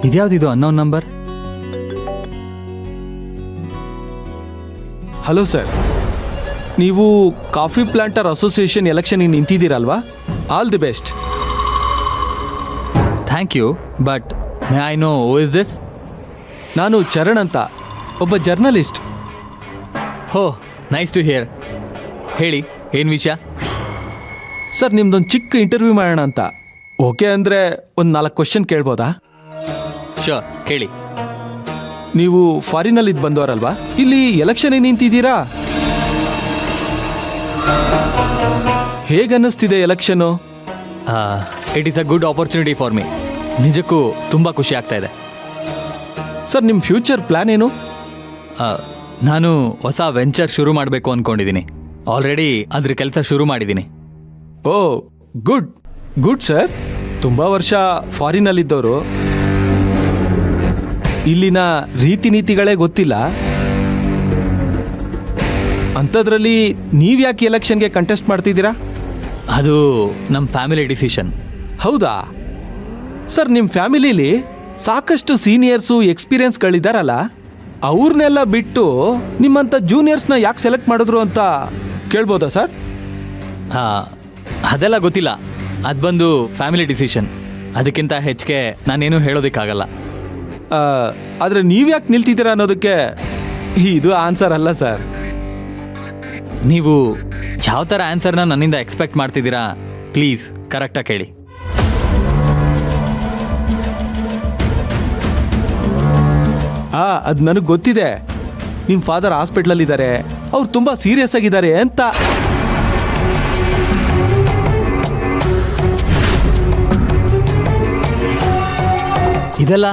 ಇದ್ಯಾವ್ದಿದು unknown number? Hello sir, ನೀವು coffee planter association ಎಲೆಕ್ಷನ್ಗೆ ನಿಂತಿದ್ದೀರಲ್ವಾ? All the best. Thank you, but may I know who is this? ನಾನು ಚರಣ್ ಅಂತ, ಒಬ್ಬ journalist. ಹೋ, ನೈಸ್ ಟು ಹಿಯರ್. ಹೇಳಿ, ಏನು ವಿಷಯ? ಸರ್, ನಿಮ್ದೊಂದು ಚಿಕ್ಕ ಇಂಟರ್ವ್ಯೂ ಮಾಡೋಣ ಅಂತ. ಓಕೆ ಅಂದರೆ ಒಂದು 4 ಕ್ವಶನ್ ಕೇಳ್ಬೋದಾ? ಶೋರ್, ಕೇಳಿ. ನೀವು ಫಾರಿನಲ್ಲಿ ಬಂದವರಲ್ವಾ? ಇಲ್ಲಿ ಎಲೆಕ್ಷನ್ ನಿಂತಿದ್ದೀರಾ? ಹೇಗನ್ನಿಸ್ತಿದೆ election? It is a good opportunity for me. ನಿಜಕ್ಕೂ ತುಂಬ ಖುಷಿ ಆಗ್ತಾ ಇದೆ. ಸರ್, ನಿಮ್ಮ ಫ್ಯೂಚರ್ ಪ್ಲ್ಯಾನ್ ಏನು? ನಾನು ಹೊಸ ವೆಂಚರ್ ಶುರು ಮಾಡಬೇಕು ಅಂದ್ಕೊಂಡಿದ್ದೀನಿ. ಆಲ್ರೆಡಿ ಅದ್ರ ಕೆಲಸ ಶುರು ಮಾಡಿದ್ದೀನಿ. ಓ, ಗುಡ್ ಗುಡ್ ಸರ್. ತುಂಬ ವರ್ಷ ಫಾರಿನಲ್ಲಿದ್ದವರು, ಇಲ್ಲಿನ ರೀತಿ ನೀತಿಗಳೇ ಗೊತ್ತಿಲ್ಲ. ಅಂಥದ್ರಲ್ಲಿ ನೀವು ಯಾಕೆ ಎಲೆಕ್ಷನ್ಗೆ ಕಂಟೆಸ್ಟ್ ಮಾಡ್ತಿದ್ದೀರಾ? ಅದು ನಮ್ಮ ಫ್ಯಾಮಿಲಿ ಡಿಸಿಷನ್. ಹೌದಾ ಸರ್? ನಿಮ್ಮ ಫ್ಯಾಮಿಲಿಲಿ ಸಾಕಷ್ಟು ಸೀನಿಯರ್ಸು ಎಕ್ಸ್ಪೀರಿಯನ್ಸ್ಗಳಿದ್ದಾರಲ್ಲ, ಅವ್ರನ್ನೆಲ್ಲ ಬಿಟ್ಟು ನಿಮ್ಮಂಥ ಜೂನಿಯರ್ಸ್ನ ಯಾಕೆ ಸೆಲೆಕ್ಟ್ ಮಾಡಿದ್ರು ಅಂತ ಕೇಳ್ಬೋದಾ ಸರ್? ಅದೆಲ್ಲ ಗೊತ್ತಿಲ್ಲ. ಅದು ಬಂದು ಫ್ಯಾಮಿಲಿ ಡಿಸಿಷನ್. ಅದಕ್ಕಿಂತ ಹೆಚ್ಚಿಗೆ ನಾನೇನು ಹೇಳೋದಕ್ಕಾಗಲ್ಲ. ಆದರೆ ನೀವು ಯಾಕೆ ನಿಲ್ತಿದ್ದೀರಾ ಅನ್ನೋದಕ್ಕೆ ಇದು ಆನ್ಸರ್ ಅಲ್ಲ ಸರ್. ನೀವು ಯಾವ ಥರ ಆನ್ಸರ್ನ ನನ್ನಿಂದ ಎಕ್ಸ್ಪೆಕ್ಟ್ ಮಾಡ್ತಿದ್ದೀರಾ? ಪ್ಲೀಸ್ ಕರೆಕ್ಟಾಗಿ ಕೇಳಿ. ಅದು ನನಗೆ ಗೊತ್ತಿದೆ. ನಿಮ್ಮ ಫಾದರ್ ಹಾಸ್ಪಿಟ್ಲಲ್ಲಿದ್ದಾರೆ, ಅವ್ರು ತುಂಬ ಸೀರಿಯಸ್ ಆಗಿದ್ದಾರೆ ಅಂತ. ಇದೆಲ್ಲ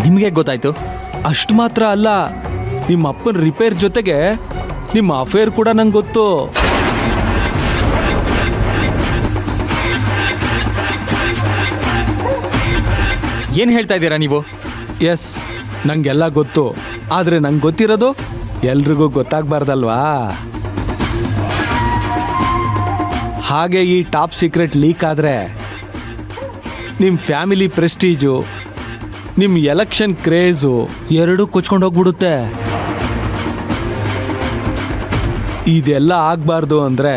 ನಿಮಗೆ ಗೊತ್ತಾಯ್ತು? ಅಷ್ಟು ಮಾತ್ರ ಅಲ್ಲ, ನಿಮ್ಮ ಅಪ್ಪನ ರಿಪೇರ್ ಜೊತೆಗೆ ನಿಮ್ಮ ಅಫೇರ್ ಕೂಡ ನಂಗೆ ಗೊತ್ತು. ಏನು ಹೇಳ್ತಾ ಇದ್ದೀರಾ ನೀವು? ಎಸ್, ನಂಗೆಲ್ಲ ಗೊತ್ತು. ಆದರೆ ನಂಗೆ ಗೊತ್ತಿರೋದು ಎಲ್ರಿಗೂ ಗೊತ್ತಾಗಬಾರ್ದಲ್ವಾ? ಹಾಗೆ ಈ ಟಾಪ್ ಸೀಕ್ರೆಟ್ ಲೀಕ್ ಆದರೆ ನಿಮ್ಮ ಫ್ಯಾಮಿಲಿ ಪ್ರೆಸ್ಟೀಜು, ನಿಮ್ಮ ಎಲೆಕ್ಷನ್ ಕ್ರೇಜು ಎರಡೂ ಕೊಚ್ಕೊಂಡು ಹೋಗ್ಬಿಡುತ್ತೆ. ಇದೆಲ್ಲ ಆಗಬಾರ್ದು ಅಂದರೆ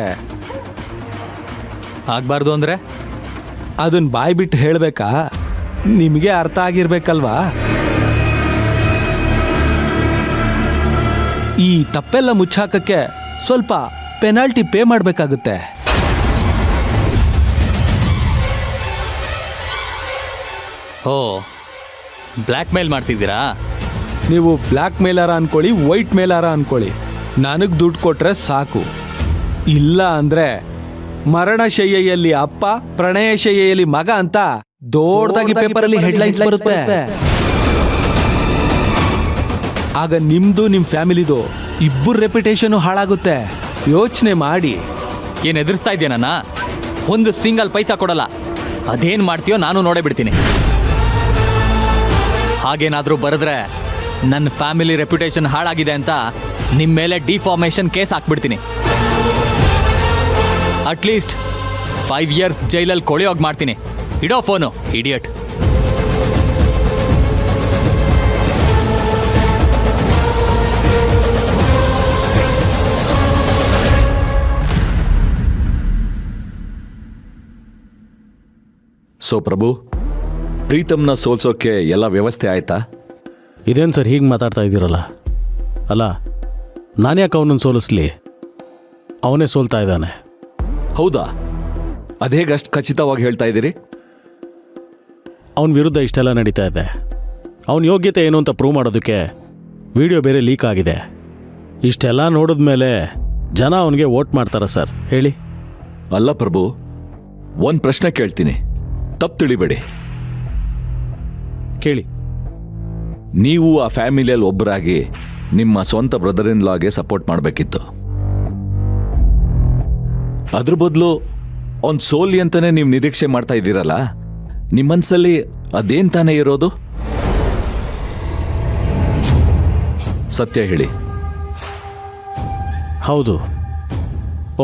ಅದನ್ನು ಬಾಯಿ ಬಿಟ್ಟು ಹೇಳಬೇಕಾ? ನಿಮಗೆ ಅರ್ಥ ಆಗಿರ್ಬೇಕಲ್ವಾ? ಈ ತಪ್ಪೆಲ್ಲ ಮುಚ್ಚಾಕಕ್ಕೆ ಸ್ವಲ್ಪ ಪೆನಾಲ್ಟಿ ಪೇ ಮಾಡಬೇಕಾಗುತ್ತೆ. ಓ, ಬ್ಲ್ಯಾಕ್ ಮೇಲ್ ಮಾಡ್ತಿದ್ದೀರಾ? ನೀವು ಬ್ಲ್ಯಾಕ್ ಮೇಲಾರ ಅನ್ಕೊಳ್ಳಿ, ವೈಟ್ ಮೇಲಾರ ಅನ್ಕೊಳ್ಳಿ, ನನಗೆ ದುಡ್ಡು ಕೊಟ್ರೆ ಸಾಕು. ಇಲ್ಲ ಅಂದ್ರೆ ಮರಣಶಯ್ಯೆಯಲ್ಲಿ ಅಪ್ಪ, ಪ್ರಣಯಶಯ್ಯೆಯಲ್ಲಿ ಮಗ ಅಂತ ದೊಡ್ಡದಾಗಿ ಪೇಪರಲ್ಲಿ ಹೆಡ್ಲೈನ್ಸ್ ಬರುತ್ತೆ. ಆಗ ನಿಮ್ದು ನಿಮ್ಮ ಫ್ಯಾಮಿಲಿದು ಇಬ್ಬರು ರೆಪ್ಯುಟೇಷನ್ ಹಾಳಾಗುತ್ತೆ. ಯೋಚನೆ ಮಾಡಿ. ಏನು ಎದುರಿಸ್ತಾ ಇದೆಯಾ? ನನ್ನ ಒಂದು ಸಿಂಗಲ್ ಪೈಸಾ ಕೊಡಲ್ಲ. ಅದೇನು ಮಾಡ್ತೀಯೋ ನಾನು ನೋಡೇ ಬಿಡ್ತೀನಿ. ಹಾಗೇನಾದರೂ ಬರೆದ್ರೆ ನನ್ನ ಫ್ಯಾಮಿಲಿ ರೆಪ್ಯುಟೇಷನ್ ಹಾಳಾಗಿದೆ ಅಂತ ನಿಮ್ಮ ಮೇಲೆ ಡಿಫಾರ್ಮೇಷನ್ ಕೇಸ್ ಹಾಕ್ಬಿಡ್ತೀನಿ. ಅಟ್ಲೀಸ್ಟ್ 5 years ಜೈಲಲ್ಲಿ ಕೊಳೆಯೋಗಿ ಮಾಡ್ತೀನಿ. ಇಡೋ ಫೋನು, ಇಡಿಯಟ್. ಸೊ ಪ್ರಭು, ಪ್ರೀತಮ್ನ ಸೋಲ್ಸೋಕ್ಕೆ ಎಲ್ಲ ವ್ಯವಸ್ಥೆ ಆಯ್ತಾ? ಇದೇನು ಸರ್ ಹೀಗೆ ಮಾತಾಡ್ತಾ ಇದ್ದೀರಲ್ಲ? ಅಲ್ಲ, ನಾನು ಯಾಕೆ ಅವನನ್ನು ಸೋಲಿಸ್ಲಿ? ಅವನೇ ಸೋಲ್ತಾ ಇದ್ದಾನೆ. ಹೌದಾ? ಅದೇಗಷ್ಟು ಖಚಿತವಾಗಿ ಹೇಳ್ತಾ ಇದ್ದೀರಿ? ಅವನ ವಿರುದ್ಧ ಇಷ್ಟೆಲ್ಲ ನಡೀತಾ ಇದೆ. ಅವನ ಯೋಗ್ಯತೆ ಏನು ಅಂತ ಪ್ರೂವ್ ಮಾಡೋದಕ್ಕೆ ವಿಡಿಯೋ ಬೇರೆ ಲೀಕ್ ಆಗಿದೆ. ಇಷ್ಟೆಲ್ಲ ನೋಡಿದ್ಮೇಲೆ ಜನ ಅವನಿಗೆ ವೋಟ್ ಮಾಡ್ತಾರ ಸರ್, ಹೇಳಿ? ಅಲ್ಲ ಪ್ರಭು, ಒಂದು ಪ್ರಶ್ನೆ ಕೇಳ್ತೀನಿ, ತಪ್ಪು ತಿಳಿಬೇಡಿ. ಕೇಳಿ. ನೀವು ಆ ಫ್ಯಾಮಿಲಿಯಲ್ಲಿ ಒಬ್ಬರಾಗಿ ನಿಮ್ಮ ಸ್ವಂತ ಬ್ರದರ್ ಇನ್ ಲಾಗೆ ಸಪೋರ್ಟ್ ಮಾಡಬೇಕಿತ್ತು. ಅದ್ರ ಬದಲು ಅವ್ನು ಸೋಲಿ ಅಂತಾನೆ ನೀವು ನಿರೀಕ್ಷೆ ಮಾಡ್ತಾ ಇದ್ದೀರಲ್ಲ, ನಿಮ್ಮ ಮನಸ್ಸಲ್ಲಿ ಅದೇನ್ ತಾನೇ ಇರೋದು? ಸತ್ಯ ಹೇಳಿ. ಹೌದು,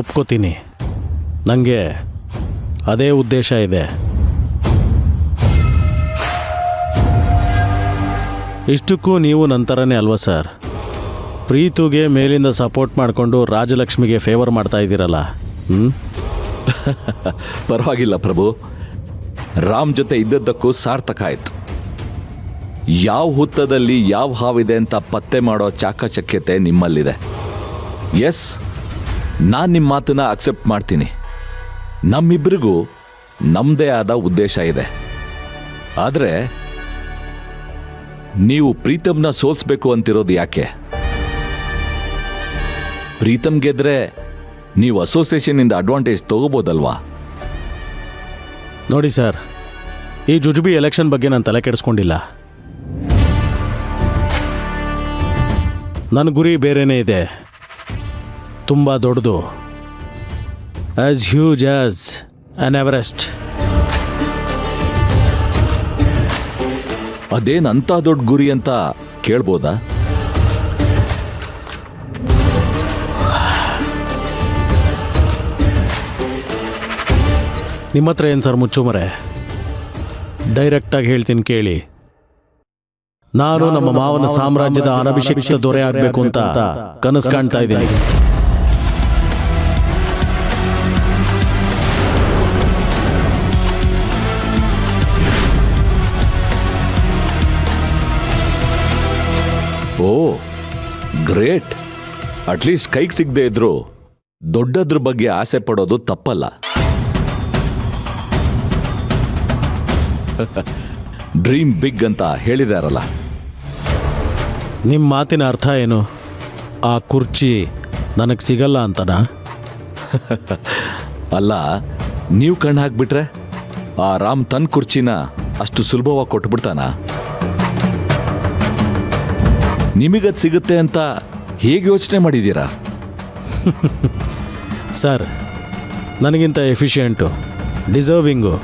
ಒಪ್ಕೋತೀನಿ. ನನಗೆ ಅದೇ ಉದ್ದೇಶ ಇದೆ. ಇಷ್ಟಕ್ಕೂ ನೀವು ನಂತರನೇ ಅಲ್ವಾ ಸರ್? ಪ್ರೀತುಗೆ ಮೇಲಿಂದ ಸಪೋರ್ಟ್ ಮಾಡಿಕೊಂಡು ರಾಜಲಕ್ಷ್ಮಿಗೆ ಫೇವರ್ ಮಾಡ್ತಾ ಇದ್ದೀರಲ್ಲ. ಪರವಾಗಿಲ್ಲ ಪ್ರಭು, ರಾಮ್ ಜೊತೆ ಇದ್ದದ್ದಕ್ಕೂ ಸಾರ್ಥಕ ಆಯ್ತು. ಯಾವ ಹುತ್ತದಲ್ಲಿ ಯಾವ ಹಾವಿದೆ ಅಂತ ಪತ್ತೆ ಮಾಡೋ ಚಾಕಚಕ್ಯತೆ ನಿಮ್ಮಲ್ಲಿದೆ. ಎಸ್, ನಾನು ನಿಮ್ಮ ಮಾತನ್ನ ಅಕ್ಸೆಪ್ಟ್ ಮಾಡ್ತೀನಿ. ನಮ್ಮಿಬ್ಬರಿಗೂ ನಮ್ಮದೇ ಆದ ಉದ್ದೇಶ ಇದೆ. ಆದರೆ ನೀವು ಪ್ರೀತಮ್ನ ಸೋಲ್ಸ್ಬೇಕು ಅಂತಿರೋದು ಯಾಕೆ? ಪ್ರೀತಮ್ ಗೆದ್ರೆ ನೀವು ಅಸೋಸಿಯೇಷನ್ನಿಂದ ಅಡ್ವಾಂಟೇಜ್ ತಗೋಬೋದಲ್ವಾ? ನೋಡಿ ಸರ್, ಈ ಜುಜುಬಿ ಎಲೆಕ್ಷನ್ ಬಗ್ಗೆ ನಾನು ತಲೆ ಕೆಡಿಸ್ಕೊಂಡಿಲ್ಲ. ನನ್ನ ಗುರಿ ಬೇರೆನೇ ಇದೆ, ತುಂಬ ದೊಡ್ಡದು, as huge as an Everest. ಅದೇನಂತ ದೊಡ್ಡ ಗುರಿ ಅಂತ ಕೇಳ್ಬೋದಾ? ನಿಮ್ಮ ಹತ್ರ ಏನು ಸರ್ ಮುಚ್ಚುಮರೆ? ಡೈರೆಕ್ಟಾಗಿ ಹೇಳ್ತೀನಿ ಕೇಳಿ. ನಾನು ನಮ್ಮ ಮಾವನ ಸಾಮ್ರಾಜ್ಯದ ಅನಭಿಷಿಕ್ತ ದೊರೆ ಆಗಬೇಕು ಅಂತ ಕನಸು ಕಾಣ್ತಾ ಇದ್ದೀನಿ. ಓ ಗ್ರೇಟ್. ಅಟ್ಲೀಸ್ಟ್ ಕೈಗೆ ಸಿಗದೆ ಇದ್ರು ದೊಡ್ಡದ್ರ ಬಗ್ಗೆ ಆಸೆ ಪಡೋದು ತಪ್ಪಲ್ಲ. ಡ್ರೀಮ್ ಬಿಗ್ ಅಂತ ಹೇಳಿದಾರಲ್ಲ. ನಿಮ್ಮ ಮಾತಿನ ಅರ್ಥ ಏನು? ಆ ಕುರ್ಚಿ ನನಗೆ ಸಿಗಲ್ಲ ಅಂತನಾ? ಅಲ್ಲ, ನೀವು ಕಣ್ಣು ಹಾಕ್ಬಿಟ್ರೆ ಆ ರಾಮ್ ತನ್ನ ಕುರ್ಚಿನ ಅಷ್ಟು ಸುಲಭವಾಗಿ ಕೊಟ್ಬಿಡ್ತಾನ? ನಿಮಗದು ಸಿಗುತ್ತೆ ಅಂತ ಹೇಗೆ ಯೋಚನೆ ಮಾಡಿದ್ದೀರಾ? ಸರ್, ನನಗಿಂತ ಎಫಿಷಿಯೆಂಟು, ಡಿಸರ್ವಿಂಗು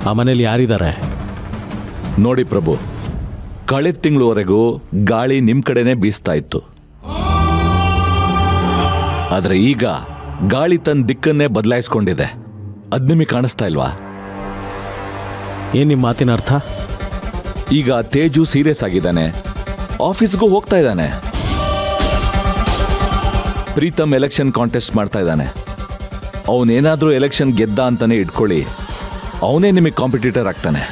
ಆ ಮನೇಲಿ ಯಾರಿದ್ದಾರೆ? ನೋಡಿ ಪ್ರಭು, ಕಳೆದ ತಿಂಗಳವರೆಗೂ ಗಾಳಿ ನಿಮ್ಮ ಕಡೆನೇ ಬೀಸ್ತಾ ಇತ್ತು. ಆದರೆ ಈಗ ಗಾಳಿ ತನ್ನ ದಿಕ್ಕನ್ನೇ ಬದಲಾಯಿಸ್ಕೊಂಡಿದೆ. ಅದ್ ನಿಮಗೆ ಕಾಣಿಸ್ತಾ ಇಲ್ವಾ? ಏನು ನಿಮ್ಮ ಮಾತಿನ ಅರ್ಥ? ಈಗ ತೇಜು ಸೀರಿಯಸ್ ಆಗಿದ್ದಾನೆ, ಆಫೀಸ್ಗೂ ಹೋಗ್ತಾ ಇದ್ದಾನೆ. ಪ್ರೀತಮ್ ಎಲೆಕ್ಷನ್ ಕಾಂಟೆಸ್ಟ್ ಮಾಡ್ತಾ ಇದ್ದಾನೆ. ಅವನೇನಾದ್ರೂ ಎಲೆಕ್ಷನ್ ಗೆದ್ದ ಅಂತಾನೆ ಇಟ್ಕೊಳ್ಳಿ, ಅವನೇ ನಿಮಗೆ ಕಾಂಪಿಟೇಟರ್ ಆಗ್ತಾನೆ.